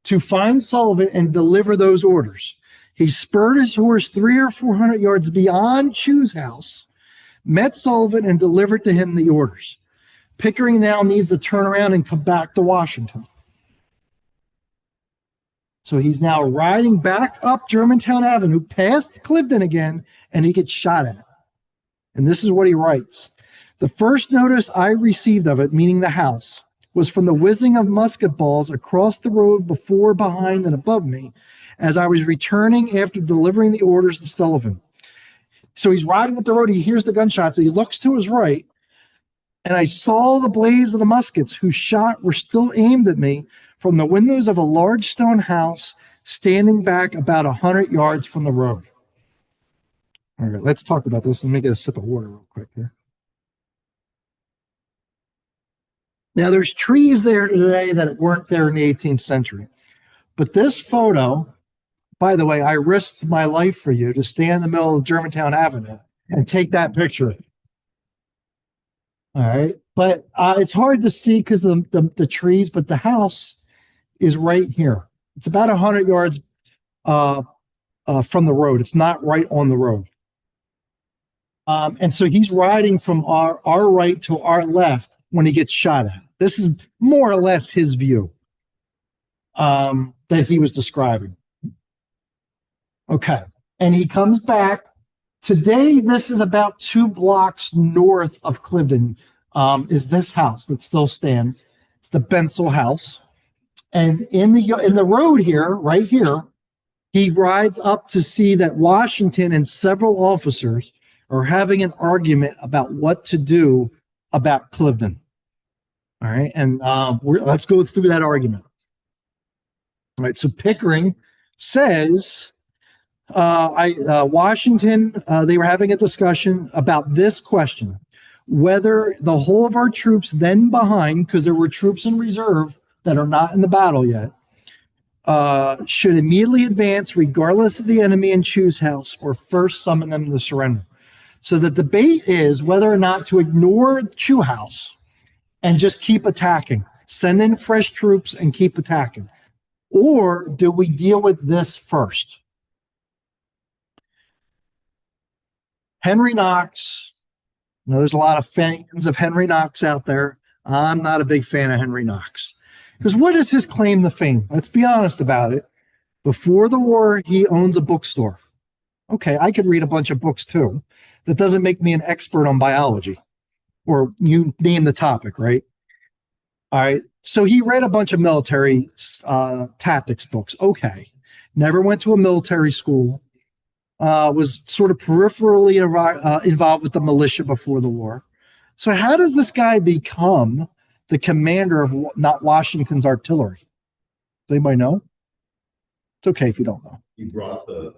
to find Sullivan and deliver those orders. He spurred his horse 300 or 400 yards beyond Chew's house, met Sullivan, and delivered to him the orders. Pickering now needs to turn around and come back to Washington. So he's now riding back up Germantown Avenue, past Cliveden again, and he gets shot at. And this is what he writes. The first notice I received of it, meaning the house, was from the whizzing of musket balls across the road before, behind, and above me, as I was returning after delivering the orders to Sullivan. So he's riding up the road, he hears the gunshots, and he looks to his right, and I saw the blaze of the muskets whose shot were still aimed at me from the windows of a large stone house standing back about 100 yards from the road. All right, let's talk about this. Let me get a sip of water real quick here. Now, there's trees there today that weren't there in the 18th century. But this photo, by the way, I risked my life for you to stand in the middle of Germantown Avenue and take that picture. All right. But it's hard to see because of the trees, but the house is right here. It's about 100 yards from the road. It's not right on the road. And so he's riding from our right to our left when he gets shot at. This is more or less his view that he was describing. Okay. And he comes back Today, this is about 2 blocks north of Clifton, is this house that still stands. It's the Bensel house. And in the road here, right here, he rides up to see that Washington and several officers are having an argument about what to do about Clifton. All right, and let's go through that argument. All right, so Pickering says, Washington, they were having a discussion about this question, whether the whole of our troops then behind, because there were troops in reserve that are not in the battle yet, should immediately advance regardless of the enemy and choose house, or first summon them to surrender. So the debate is whether or not to ignore Chew House and just keep attacking, send in fresh troops and keep attacking, or do we deal with this first? Henry Knox. Now, there's a lot of fans of Henry Knox out there. I'm not a big fan of Henry Knox. Because what is his claim to fame? Let's be honest about it. Before the war, he owns a bookstore. Okay, I could read a bunch of books too. That doesn't make me an expert on biology, or you name the topic, right? All right, so he read a bunch of military tactics books. Okay, never went to a military school. Was sort of peripherally involved with the militia before the war. So how does this guy become the commander of not Washington's artillery? Does anybody know? It's okay if you don't know. He brought the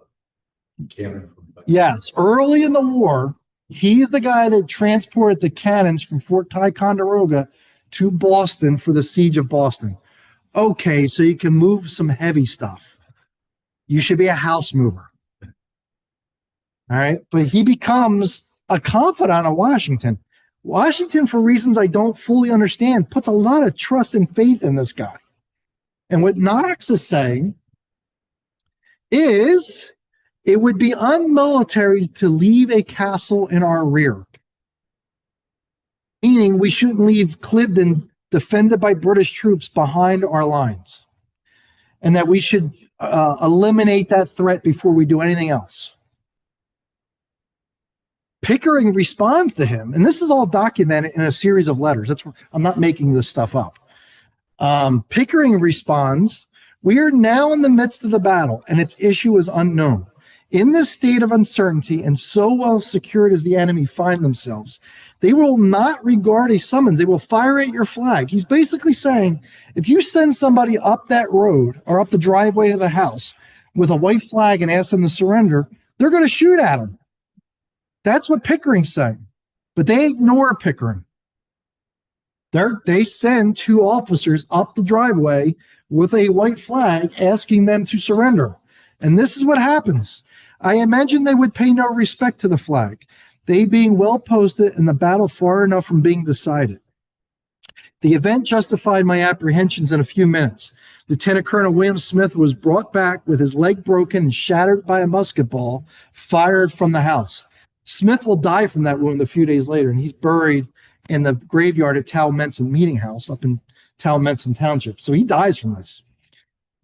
cannon from. Yes, early in the war, he's the guy that transported the cannons from Fort Ticonderoga to Boston for the siege of Boston. Okay, so you can move some heavy stuff. You should be a house mover. All right, but he becomes a confidant of Washington. Washington, for reasons I don't fully understand, puts a lot of trust and faith in this guy. And what Knox is saying is it would be unmilitary to leave a castle in our rear. Meaning we shouldn't leave Clifton defended by British troops behind our lines. And that we should eliminate that threat before we do anything else. Pickering responds to him, and this is all documented in a series of letters. I'm not making this stuff up. Pickering responds, "We are now in the midst of the battle, and its issue is unknown. In this state of uncertainty, and so well secured as the enemy find themselves, they will not regard a summons. They will fire at your flag." He's basically saying, if you send somebody up that road or up the driveway to the house with a white flag and ask them to surrender, they're going to shoot at them. That's what Pickering's saying. But they ignore Pickering. They send 2 officers up the driveway with a white flag asking them to surrender. And this is what happens. I imagine they would pay no respect to the flag, they being well posted and the battle far enough from being decided. The event justified my apprehensions in a few minutes. Lieutenant Colonel William Smith was brought back with his leg broken and shattered by a musket ball fired from the house. Smith will die from that wound a few days later, and he's buried in the graveyard at Talmenson Meeting House up in Talmenson Township. So he dies from this.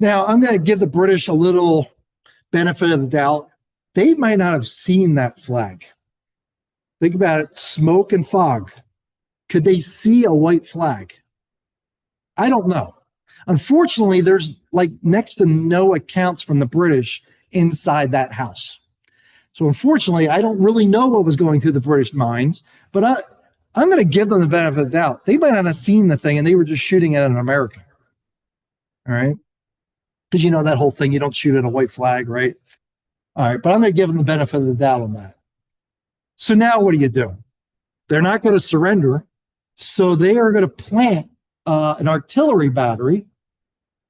Now, I'm going to give the British a little benefit of the doubt. They might not have seen that flag. Think about it, smoke and fog. Could they see a white flag? I don't know. Unfortunately, there's like next to no accounts from the British inside that house. So unfortunately, I don't really know what was going through the British minds, but I'm going to give them the benefit of the doubt. They might not have seen the thing and they were just shooting at an American. All right. Because you know that whole thing, you don't shoot at a white flag, right? All right. But I'm going to give them the benefit of the doubt on that. So now what do? They're not going to surrender. So they are going to plant an artillery battery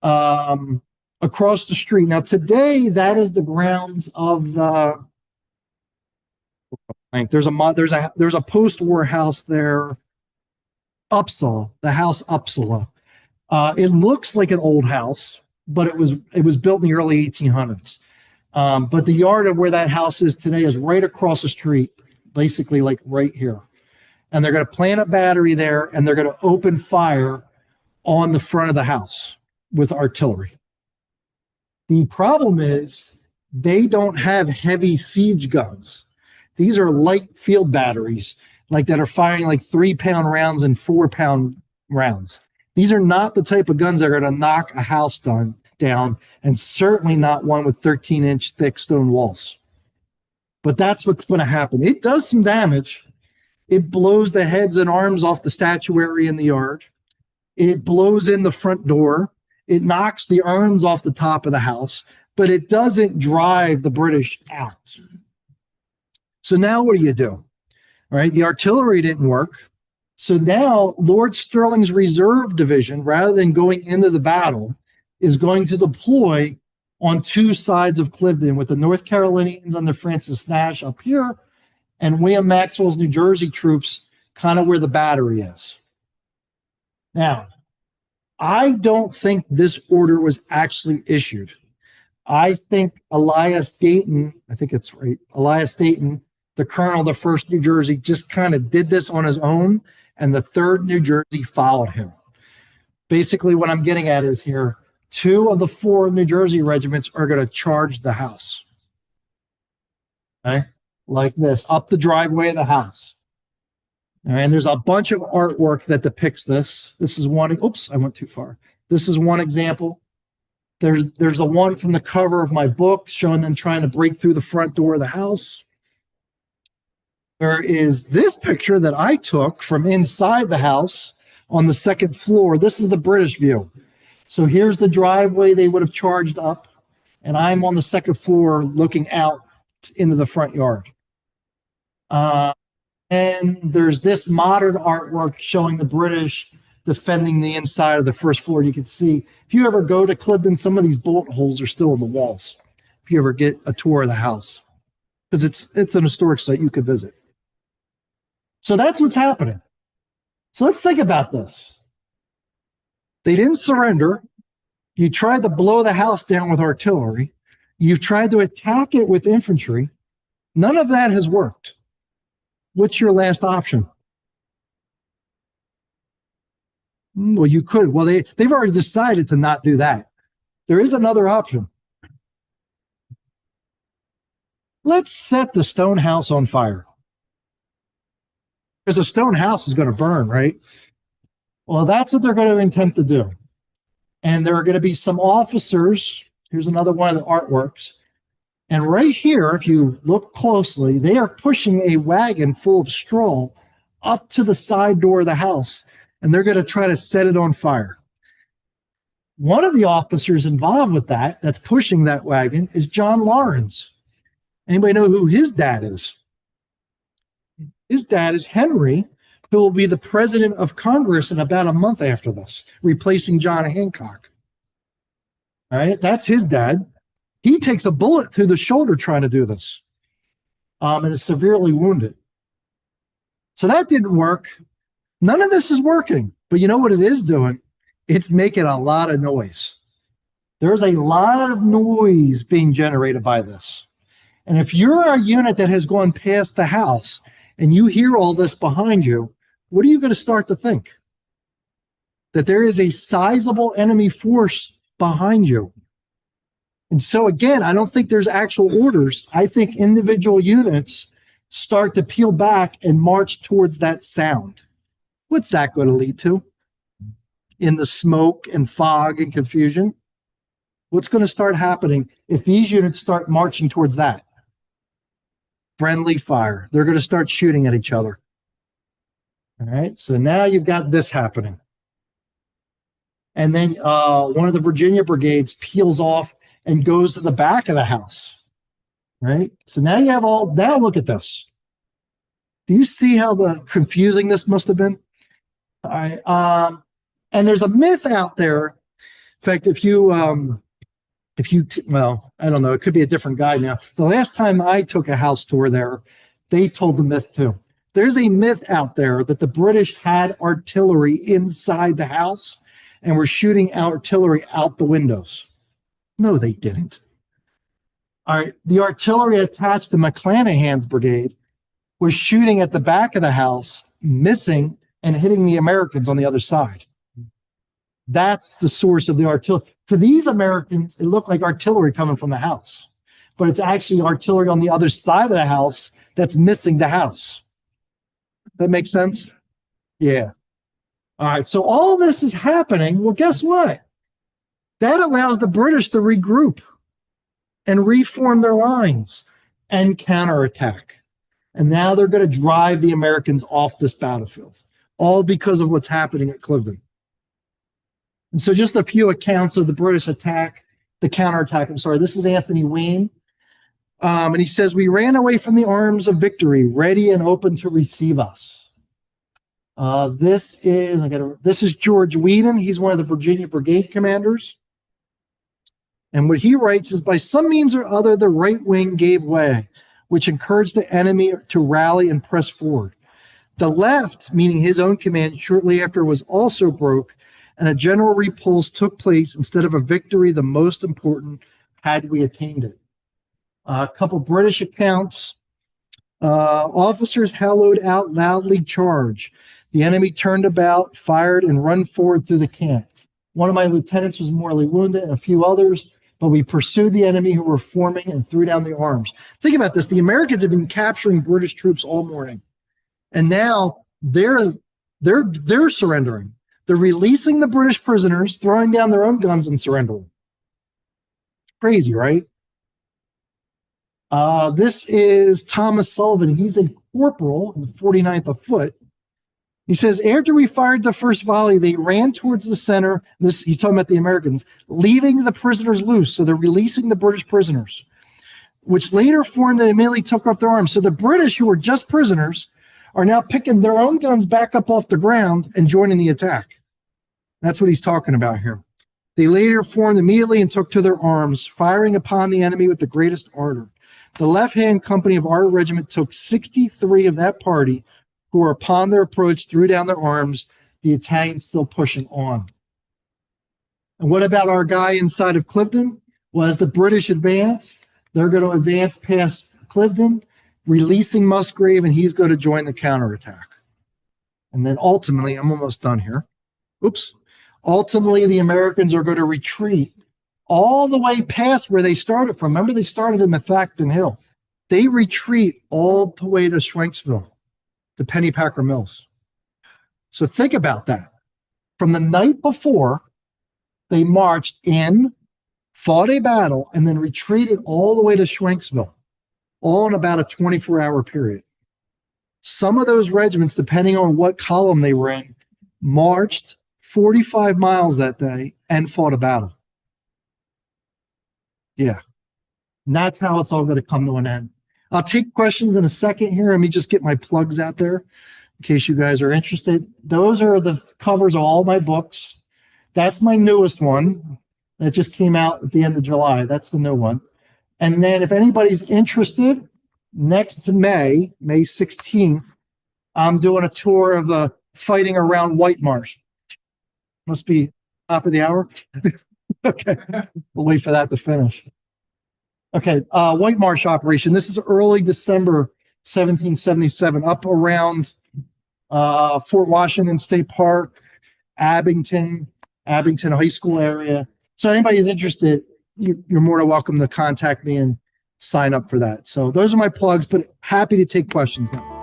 across the street. Now today, that is the grounds of the there's a post-war house there, Uppsala, the house Uppsala. It looks like an old house, but it was built in the early 1800s. But the yard of where that house is today is right across the street, basically like right here. And they're going to plant a battery there, and they're going to open fire on the front of the house with artillery. The problem is they don't have heavy siege guns. These are light field batteries, like that are firing like 3-pound rounds and 4-pound rounds. These are not the type of guns that are going to knock a house down, and certainly not one with 13-inch thick stone walls. But that's what's going to happen. It does some damage. It blows the heads and arms off the statuary in the yard. It blows in the front door. It knocks the urns off the top of the house, but it doesn't drive the British out. So now what do? All right, the artillery didn't work. So now Lord Stirling's reserve division, rather than going into the battle, is going to deploy on two sides of Clifton, with the North Carolinians under Francis Nash up here and William Maxwell's New Jersey troops kind of where the battery is. Now, I don't think this order was actually issued. I think Elias Dayton, the colonel of the 1st New Jersey, just kind of did this on his own, and the 3rd New Jersey followed him. Basically, what I'm getting at is here, 2 of the 4 New Jersey regiments are going to charge the house. Okay? Like this, up the driveway of the house. All right, and there's a bunch of artwork that depicts this. This is one. Oops, I went too far. This is one example. There's a one from the cover of my book showing them trying to break through the front door of the house. There is this picture that I took from inside the house on the 2nd floor. This is the British view. So here's the driveway they would have charged up, and I'm on the 2nd floor looking out into the front yard. And there's this modern artwork showing the British defending the inside of the 1st floor. You can see, if you ever go to Clifton, some of these bullet holes are still in the walls, if you ever get a tour of the house, because it's an historic site you could visit. So that's what's happening. So let's think about this. They didn't surrender. You tried to blow the house down with artillery. You've tried to attack it with infantry. None of that has worked. What's your last option? Well, you could. Well, they've already decided to not do that. There is another option. Let's set the stone house on fire. Because a stone house is going to burn, right? Well, that's what they're going to attempt to do. And there are going to be some officers. Here's another one of the artworks. And right here, if you look closely, they are pushing a wagon full of straw up to the side door of the house, and they're going to try to set it on fire. One of the officers involved with that's pushing that wagon, is John Lawrence. Anybody know who his dad is? His dad is Henry, who will be the president of Congress in about a month after this, replacing John Hancock. All right, that's his dad. He takes a bullet through the shoulder trying to do this, and is severely wounded. So that didn't work. None of this is working. But you know what it is doing? It's making a lot of noise. There's a lot of noise being generated by this. And if you're a unit that has gone past the house and you hear all this behind you, what are you going to start to think? That there is a sizable enemy force behind you. And so again, I don't think there's actual orders. I think individual units start to peel back and march towards that sound. What's that going to lead to? In the smoke and fog and confusion? What's going to start happening if these units start marching towards that? Friendly fire. They're going to start shooting at each other. All right, so now you've got this happening. And then one of the Virginia brigades peels off and goes to the back of the house. Right? So now you have now look at this. Do you see how confusing this must have been? All right. And there's a myth out there. In fact, well, I don't know, it could be a different guy now. The last time I took a house tour there, they told the myth too. There's a myth out there that the British had artillery inside the house and were shooting artillery out the windows. No, they didn't. All right, the artillery attached to McClanahan's brigade was shooting at the back of the house, missing and hitting the Americans on the other side. That's the source of the artillery. To these Americans, it looked like artillery coming from the house. but it's actually artillery on the other side of the house that's missing the house. That makes sense? Yeah. All right. So all this is happening. Well, guess what? That allows the British to regroup and reform their lines and counterattack. And now they're going to drive the Americans off this battlefield, all because of what's happening at Cliveden. And so just a few accounts of the British attack, the counterattack. I'm sorry, this is Anthony Wayne. And he says, we ran away from the arms of victory, ready and open to receive us. This is George Whedon. He's one of the Virginia Brigade commanders. And what he writes is, by some means or other, the right wing gave way, which encouraged the enemy to rally and press forward. The left, meaning his own command, shortly after was also broke, and a general repulse took place instead of a victory, the most important, had we attained it. A couple British accounts. Officers hallooed out loudly, charge. The enemy turned about, fired, and run forward through the camp. One of my lieutenants was mortally wounded, and a few others, but we pursued the enemy who were forming and threw down the arms. Think about this. The Americans have been capturing British troops all morning, and now they're surrendering. They're releasing the British prisoners, throwing down their own guns and surrendering. Crazy, right? This is Thomas Sullivan. He's a corporal in the 49th of Foot. He says, after we fired the first volley, they ran towards the center. He's talking about the Americans, leaving the prisoners loose. So they're releasing the British prisoners, which later formed and immediately took up their arms. So the British, who were just prisoners, are now picking their own guns back up off the ground and joining the attack. That's what he's talking about here. They later formed immediately and took to their arms, firing upon the enemy with the greatest ardor. The left-hand company of our regiment took 63 of that party, who were upon their approach, threw down their arms, the Italians still pushing on. And what about our guy inside of Cliveden? Well, as the British advance, they're going to advance past Cliveden, releasing Musgrave, and he's going to join the counterattack. And then ultimately, I'm almost done here. Oops. Ultimately, the Americans are going to retreat all the way past where they started from. Remember, they started in Methacton Hill. They retreat all the way to Schwenksville, to Pennypacker Mills. So think about that. From the night before, they marched in, fought a battle, and then retreated all the way to Schwenksville, all in about a 24-hour period. Some of those regiments, depending on what column they were in, marched 45 miles that day and fought a battle. Yeah. And that's how it's all going to come to an end. I'll take questions in a second here. Let me just get my plugs out there in case you guys are interested. Those are the covers of all my books. That's my newest one that just came out at the end of July. That's the new one. And then if anybody's interested, next May 16th, I'm doing a tour of the fighting around White Marsh. Must be top of the hour. Okay. We'll wait for that to finish. Okay, White Marsh operation. This is early December 1777, up around Fort Washington State Park, Abington High School area. So anybody is interested, you're more than welcome to contact me and sign up for that. So those are my plugs, but happy to take questions now.